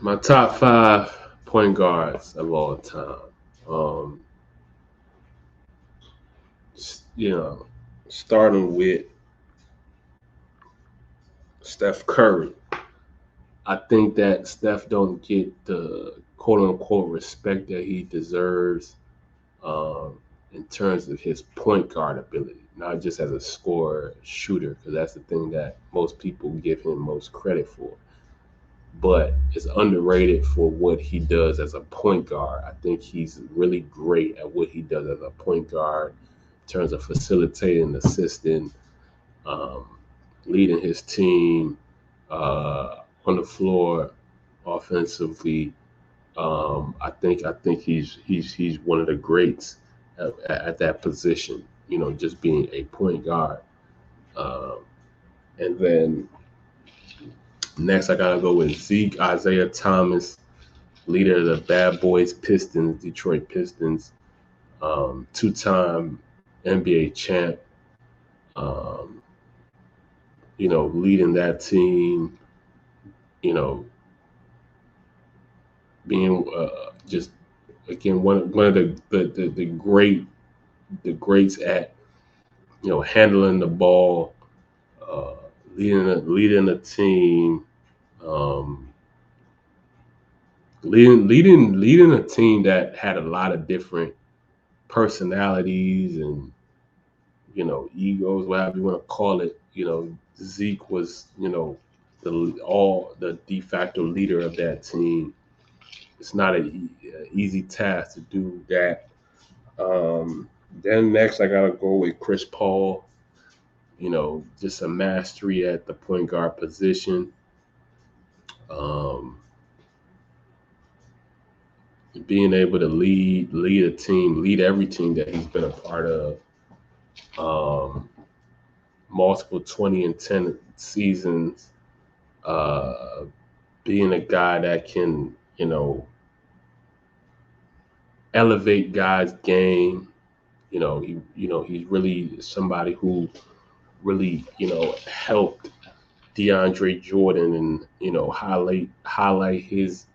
My top five point guards of all time. Um, you know, starting with Steph Curry. I think that Steph don't get the quote unquote respect that he deserves um, in terms of his point guard ability, not just as a scorer shooter, because that's the thing that most people give him most credit for. But is underrated for what he does as a point guard. I think he's really great at what he does as a point guard in terms of facilitating, assisting, um, leading his team on the floor offensively. I think he's one of the greats at that position. Just being a point guard. Um, and then next, I gotta go with Zeke Isaiah Thomas, leader of the Bad Boys Pistons, Detroit Pistons, two-time NBA champ. Um, leading that team. You know, being just again one of the greats at handling the ball, uh, leading the team, um, leading a team that had a lot of different personalities and egos, whatever you want to call it. Zeke was the de facto leader of that team. It's not an easy task to do that. Um, then next, I gotta go with Chris Paul. Just a mastery at the point guard position. Um, Being able to lead a team, lead every team that he's been a part of. Um, Multiple 20 and 10 seasons. Uh, Being a guy that can elevate guys' game. He's really somebody who really helped DeAndre Jordan and highlight his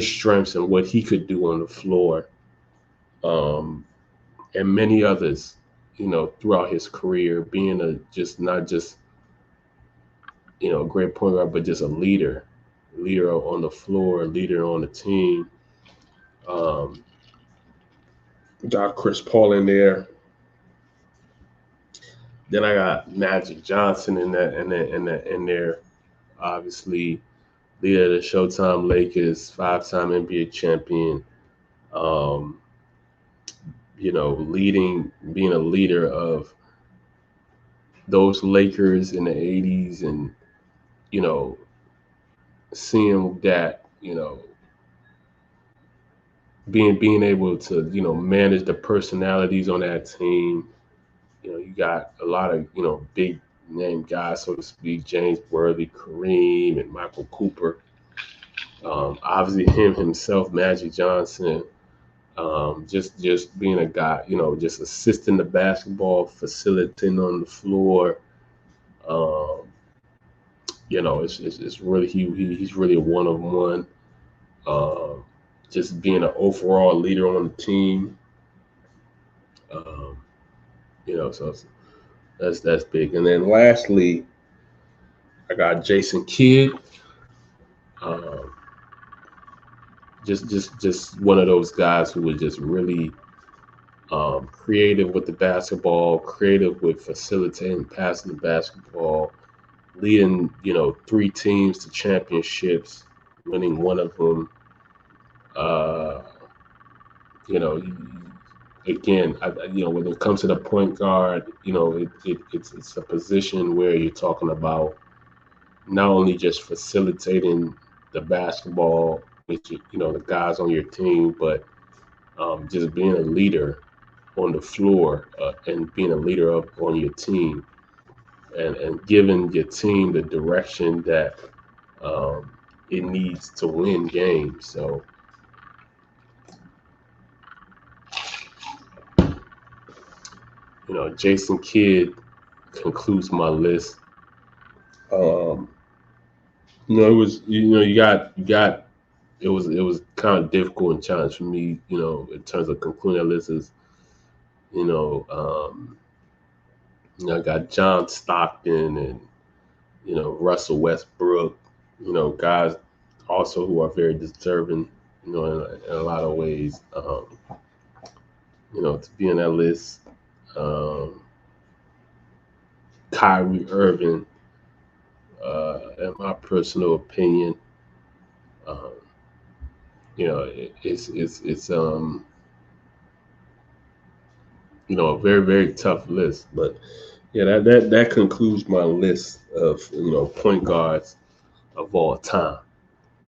strengths and what he could do on the floor, um, and many others. Throughout his career, being a just not just a great point guard, but just a leader on the floor, leader on the team. Um, got Chris Paul in there. Then I got Magic Johnson in there. Obviously, leader of the Showtime Lakers, five-time NBA champion. Um, being a leader of those Lakers in the '80s, and you know, seeing that, being able to manage the personalities on that team. You got a lot of big name guys, so to speak, James Worthy, Kareem, and Michael Cooper. Obviously, him himself, Magic Johnson. Just being a guy, just assisting the basketball, facilitating on the floor. Um, it's really he's really a one of one. Um, just being an overall leader on the team. Um, so that's big. And then lastly, I got Jason Kidd. Um, just one of those guys who was just really creative with the basketball, creative with facilitating, passing the basketball, leading three teams to championships, winning one of them. Uh, you know, Again, when it comes to the point guard, it's a position where you're talking about not only just facilitating the basketball with the guys on your team, but just being a leader on the floor, and being a leader on your team, and giving your team the direction that um, it needs to win games. So, Jason Kidd concludes my list. Um, It was you got it was kind of difficult and challenge for me, in terms of concluding that list is, you know, I got John Stockton and Russell Westbrook, guys also who are very deserving, in a lot of ways, to be in that list. Um, Kyrie Irving, in my personal opinion, um, it's a very very tough list, but yeah, that concludes my list of point guards of all time.